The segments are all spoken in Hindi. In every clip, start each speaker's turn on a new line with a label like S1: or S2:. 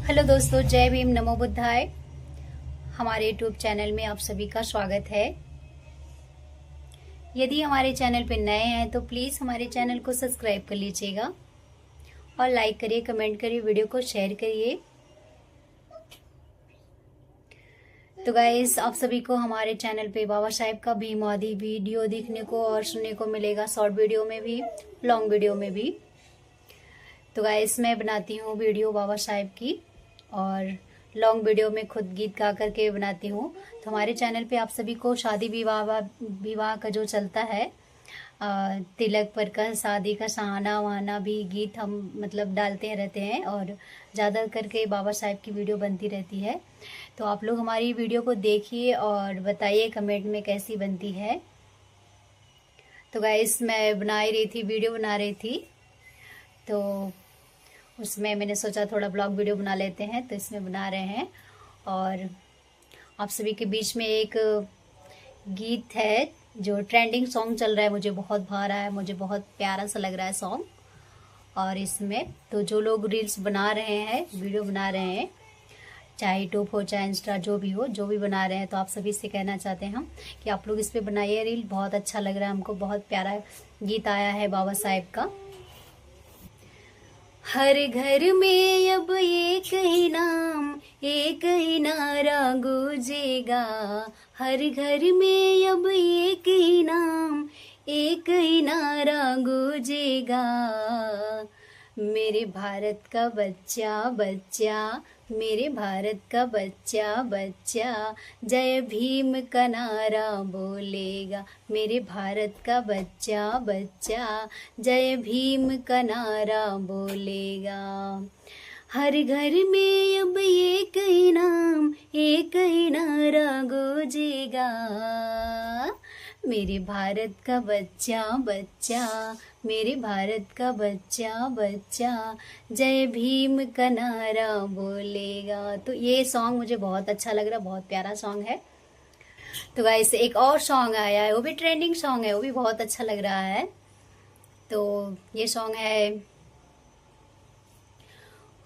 S1: हेलो दोस्तों, जय भीम, नमो बुद्धाय। हमारे यूट्यूब चैनल में आप सभी का स्वागत है। यदि हमारे चैनल पर नए हैं तो प्लीज़ हमारे चैनल को सब्सक्राइब कर लीजिएगा और लाइक करिए, कमेंट करिए, वीडियो को शेयर करिए। तो गाइस, आप सभी को हमारे चैनल पे बाबा साहेब का भीम आदि वीडियो देखने को और सुनने को मिलेगा, शॉर्ट वीडियो में भी, लॉन्ग वीडियो में भी। तो गाइस, मैं बनाती हूँ वीडियो बाबा साहेब की और लॉन्ग वीडियो में खुद गीत गा करके बनाती हूँ। तो हमारे चैनल पे आप सभी को शादी विवाह का जो चलता है, तिलक पर का, शादी का सहाना वहाना भी गीत हम मतलब डालते रहते हैं और ज़्यादा करके बाबा साहेब की वीडियो बनती रहती है। तो आप लोग हमारी वीडियो को देखिए और बताइए कमेंट में कैसी बनती है। तो गाइस, मैं बना ही रही थी, वीडियो बना रही थी, तो उसमें मैंने सोचा थोड़ा ब्लॉग वीडियो बना लेते हैं, तो इसमें बना रहे हैं। और आप सभी के बीच में एक गीत है जो ट्रेंडिंग सॉन्ग चल रहा है, मुझे बहुत भा रहा है, मुझे बहुत प्यारा सा लग रहा है सॉन्ग। और इसमें तो जो लोग रील्स बना रहे हैं, वीडियो बना रहे हैं, चाहे यूट्यूब हो चाहे इंस्टा, जो भी हो, जो भी बना रहे हैं, तो आप सभी से कहना चाहते हैं हम कि आप लोग इस पर बनाइए रील। बहुत अच्छा लग रहा है हमको, बहुत प्यारा गीत आया है बाबा साहेब का। हर घर में अब एक ही नाम, एक ही नारा गूंजेगा। हर घर में अब एक ही नाम, एक ही नारा गूंजेगा। मेरे भारत का बच्चा बच्चा, मेरे भारत का बच्चा बच्चा, जय भीम का नारा बोलेगा। मेरे भारत का बच्चा बच्चा, जय भीम का नारा बोलेगा। हर घर में अब एक ही नाम, एक ही नारा गूंजेगा। मेरे भारत का बच्चा बच्चा, मेरे भारत का बच्चा बच्चा, जय भीम का नारा बोलेगा। तो ये सॉन्ग मुझे बहुत अच्छा लग रहा है, बहुत प्यारा सॉन्ग है। तो गाइस, एक और सॉन्ग आया है, वो भी ट्रेंडिंग सॉन्ग है, वो भी बहुत अच्छा लग रहा है। तो ये सॉन्ग है,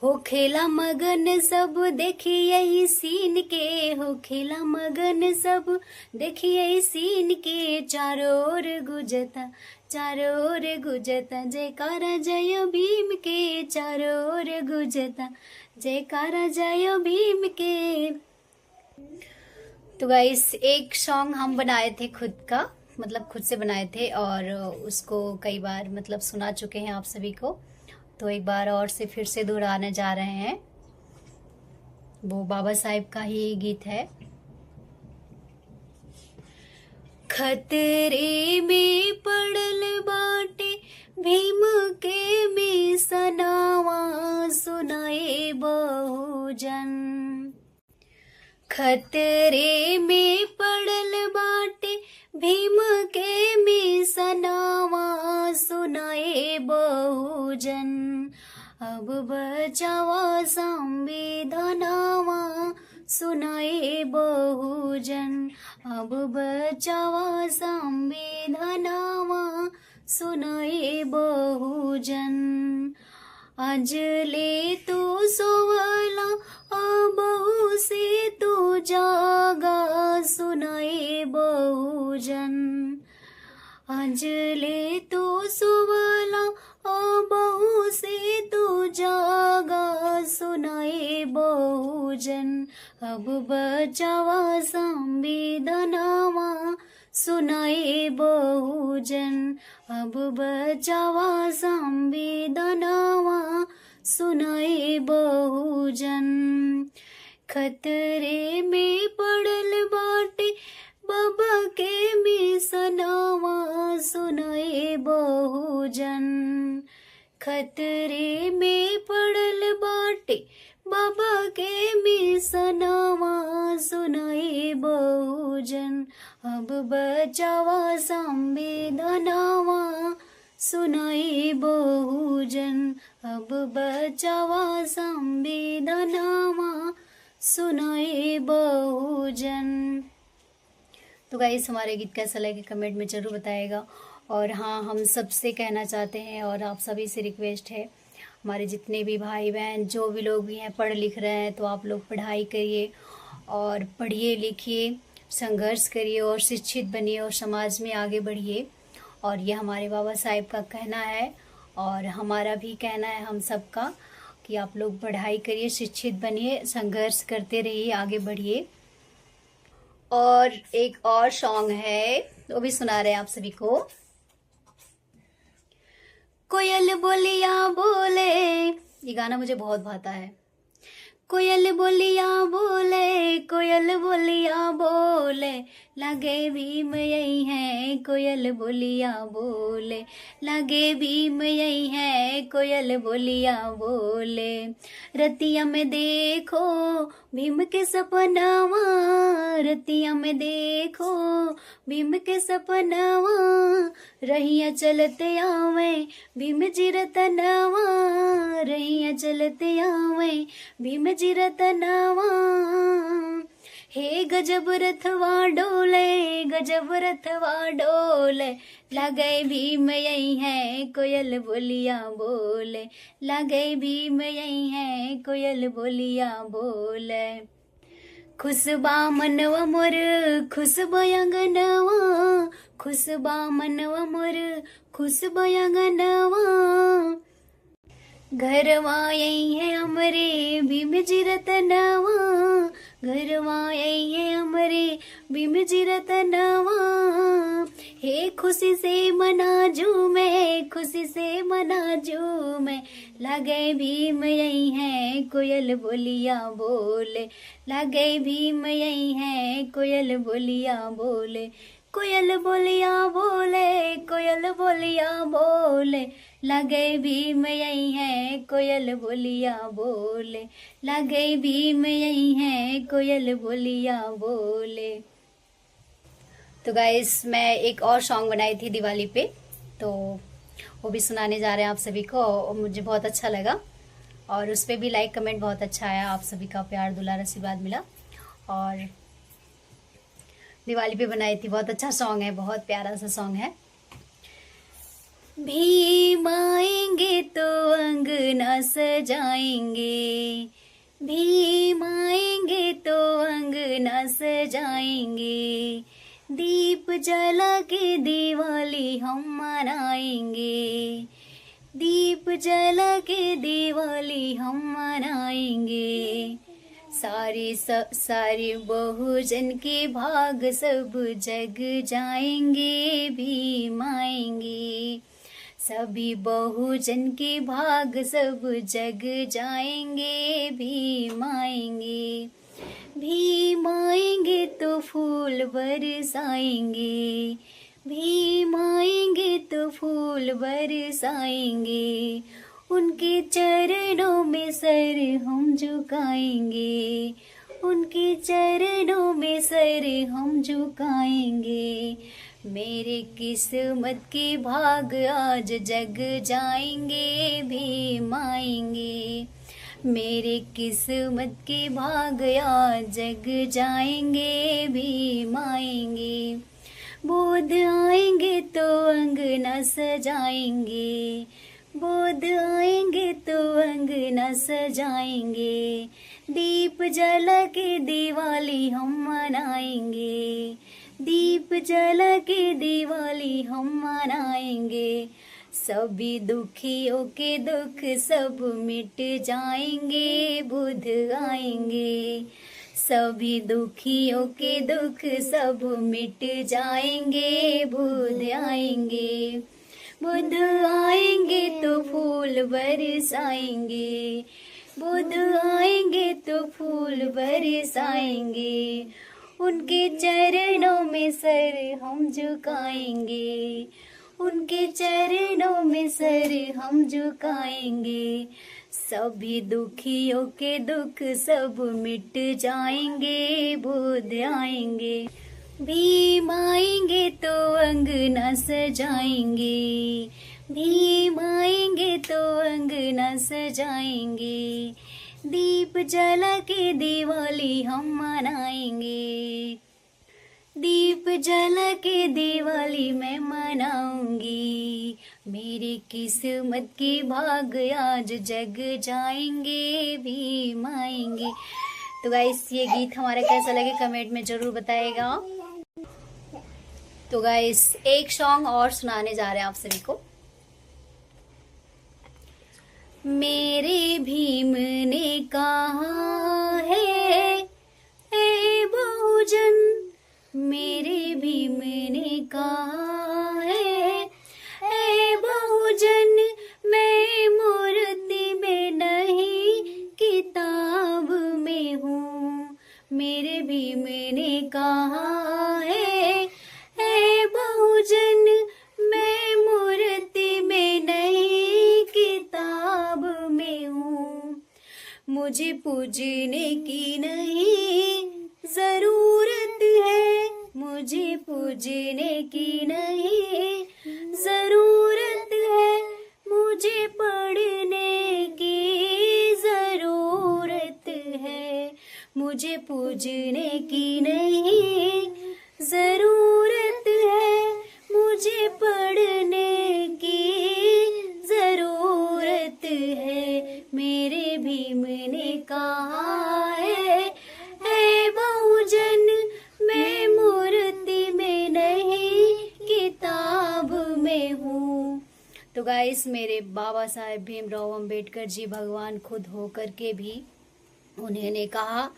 S1: हो खेला मगन सब देखिए ही सीन के, हो खेला मगन सब देखिए ही सीन के, चारों ओर गुजता, चारों ओर गुजता, जयकारा जय भीम के, चारों ओर गुजता, जयकारा जय भीम के। तो गाइस, एक सॉन्ग हम बनाए थे खुद का, मतलब खुद से बनाए थे और उसको कई बार मतलब सुना चुके हैं आप सभी को। तो एक बार और से फिर से दोहराने जा रहे हैं। वो बाबा साहेब का ही गीत है। खतरे में पड़ल बाटे भीम के मिसनावा, सुनाए बहुजन। खतरे में पड़ल बाटे भीम के मिसनावा, सुनाए बहुजन। अब बचावा संविधानावा, सुनाए बहुजन। अब बचावा संविधानावा, सुनाए बहुजन। आज ले तू सोवला, बहु से तू जागा, सुनाए बहुजन। आज ले तू सोवला, बहु से तू जागा, सुनाए बहुजन। अब बचावा संविधानावा, सुनाए बहुजन। अब बचावा संविधानावा, सुनाए बहुजन। खतरे में पड़ल बाटे बाबा के मिसनावा, सुनाए बहुजन। खतरे में पड़ल बाटे बाबा के मिसनावा, सुनाए बहुजन। अब बचावा संविधानावा, सुनाए बहुजन। अब बचावा संविधानावा, सुनाए बहुजन। तो गाइस, हमारे गीत कैसा लगे कमेंट में ज़रूर बताएगा। और हाँ, हम सबसे कहना चाहते हैं और आप सभी से रिक्वेस्ट है, हमारे जितने भी भाई बहन जो भी लोग भी हैं पढ़ लिख रहे हैं, तो आप लोग पढ़ाई करिए और पढ़िए लिखिए, संघर्ष करिए और शिक्षित बनिए और समाज में आगे बढ़िए। और ये हमारे बाबा साहेब का कहना है और हमारा भी कहना है हम सबका कि आप लोग पढ़ाई करिए, शिक्षित बनिए, संघर्ष करते रहिए, आगे बढ़िए। और एक और सॉन्ग है वो भी सुना रहे हैं आप सभी को। कोयल बोलिया बोले, ये गाना मुझे बहुत भाता है। कोयल बोलिया बोले, कोयल बोलिया बोले, लागे भीम यही है, कोयल बोलिया बोले, लागे भीम यही है, कोयल बोलिया बोले। रतिया में देखो भीम के सपनावा, रतिया में देखो भीम के सपनावा, रहिया चलते आवे भीम जी रतनावा, रहिया चलते आवे भीम जी रतनावा। हे गजब रथवा डोले, गजब रथवा डोले, लागे भीम यही है, कोयल बोलिया बोले, लागे भीम यही है, कोयल बोलिया बोले। खुशबा मनवा मोर, खुशबा अंगनवा, खुशबा मनवा मोर, खुशबा अंगनवा। घरवा यही है हमरे भीम जी रतनवा, घरवा यही है हमरे भीम जी रतनवा। हे खुशी से मना झूमे, खुशी से मना झूमे, लागे भीम यही है, कोयल बोलिया बोले, लागे भीम यही है, कोयल बोलिया बोले। कोयल बोलिया बोले, कोयल बोलिया बोले, लागे भीम यही है, कोयल बोलिया बोले, लागे भीम यही है, कोयल बोलिया बोले। तो गाइस मैं एक और सॉन्ग बनाई थी दिवाली पे, तो वो भी सुनाने जा रहे हैं आप सभी को और मुझे बहुत अच्छा लगा और उस पर भी लाइक कमेंट बहुत अच्छा आया, आप सभी का प्यार दुलार आशीर्वाद मिला और दिवाली पे बनाई थी। बहुत अच्छा सॉन्ग है, बहुत प्यारा सा सॉन्ग है। भीम आएंगे तो अंगना सजाएंगे, भीम आएंगे तो अंगना सजाएंगे, दीप जला के दिवाली हम मनाएंगे, दीप जला के दिवाली हम मनाएंगे। सारी बहुजन के भाग सब जग जाएंगे, भीम आएंगे, सभी बहुजन के भाग सब जग जाएंगे, भीम आएंगे। भीम आएंगे तो फूल बरसाएंगे, भीम आएंगे तो फूल बरसाएंगे, उनके चरणों में सर हम झुकाएंगे, उनके चरणों में सर हम झुकाएंगे। मेरे किस्मत के भाग आज जग जाएंगे, भीम आएंगे, मेरे किस्मत के भाग आज जग जाएंगे, भीम आएंगे। बुध आएंगे तो अंगना सजाएंगे, बुध आएंगे तो अंगना सजाएंगे, दीप जला के दिवाली हम मनाएंगे, दीप जला के दिवाली हम मनाएंगे। सभी दुखियों के दुख सब मिट जाएंगे, बुध आएंगे, सभी दुखियों के दुख सब मिट जाएंगे, बुध आएंगे। बुध आएंगे तो फूल बरसाएंगे, बुध आएंगे तो फूल बरसाएंगे, उनके चरणों में सर हम झुकाएंगे, उनके चरणों में सर हम झुकाएंगे। सभी दुखियों के दुख सब मिट जाएंगे, बुध आएंगे। भीम आएंगे तो अंगना सजाएंगे, भीम आएंगे तो अंगना सजाएंगे, दीप जला के दिवाली हम मनाएंगे, दीप जला के दिवाली मैं मनाऊंगी, मेरी किस्मत की भाग आज जग जाएंगे भीम आएंगे। तो गाइस ये गीत हमारा कैसा लगे कमेंट में जरूर बताएगा। तो गाइस एक सॉन्ग और सुनाने जा रहे हैं आप सभी को। मेरे भीम ने कहा है ए बहुजन, मेरे भीम ने कहा है ए बहुजन, मैं मूर्ति में नहीं किताब में हूँ। मेरे भीम ने कहा है ए बहुजन, मैं मूर्ति में नहीं किताब में हूँ। मुझे पूजने की नहीं जरूरत है, मुझे पूजने की नहीं जरूरत है, मुझे पढ़ने की जरूरत है। मुझे पूजने की नहीं जरूरत है, मुझे पढ़ने की जरूरत है। मेरे भीम ने कहा है ए बहुजन, मैं मूर्ति में नहीं किताब में हूँ। तो गाइस मेरे बाबा साहेब भीमराव अंबेडकर जी भगवान खुद होकर के भी उन्होंने कहा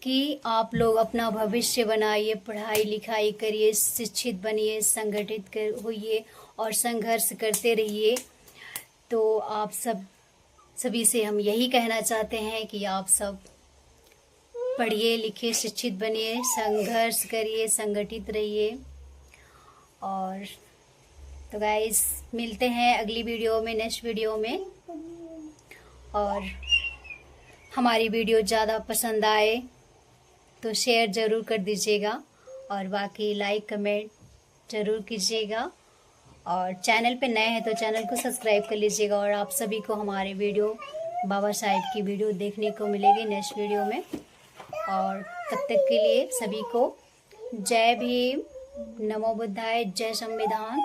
S1: कि आप लोग अपना भविष्य बनाइए, पढ़ाई लिखाई करिए, शिक्षित बनिए, संगठित होइए और संघर्ष करते रहिए। तो आप सभी से हम यही कहना चाहते हैं कि आप सब पढ़िए लिखिए, शिक्षित बनिए, संघर्ष करिए, संगठित रहिए। और तो गाइस मिलते हैं अगली वीडियो में, नेक्स्ट वीडियो में। और हमारी वीडियो ज़्यादा पसंद आए तो शेयर ज़रूर कर दीजिएगा और बाकी लाइक कमेंट ज़रूर कीजिएगा। और चैनल पे नए हैं तो चैनल को सब्सक्राइब कर लीजिएगा। और आप सभी को हमारे वीडियो बाबा साहेब की वीडियो देखने को मिलेगी नेक्स्ट वीडियो में। और तब तक के लिए सभी को जय भीम, नमो बुद्धाय, जय संविधान।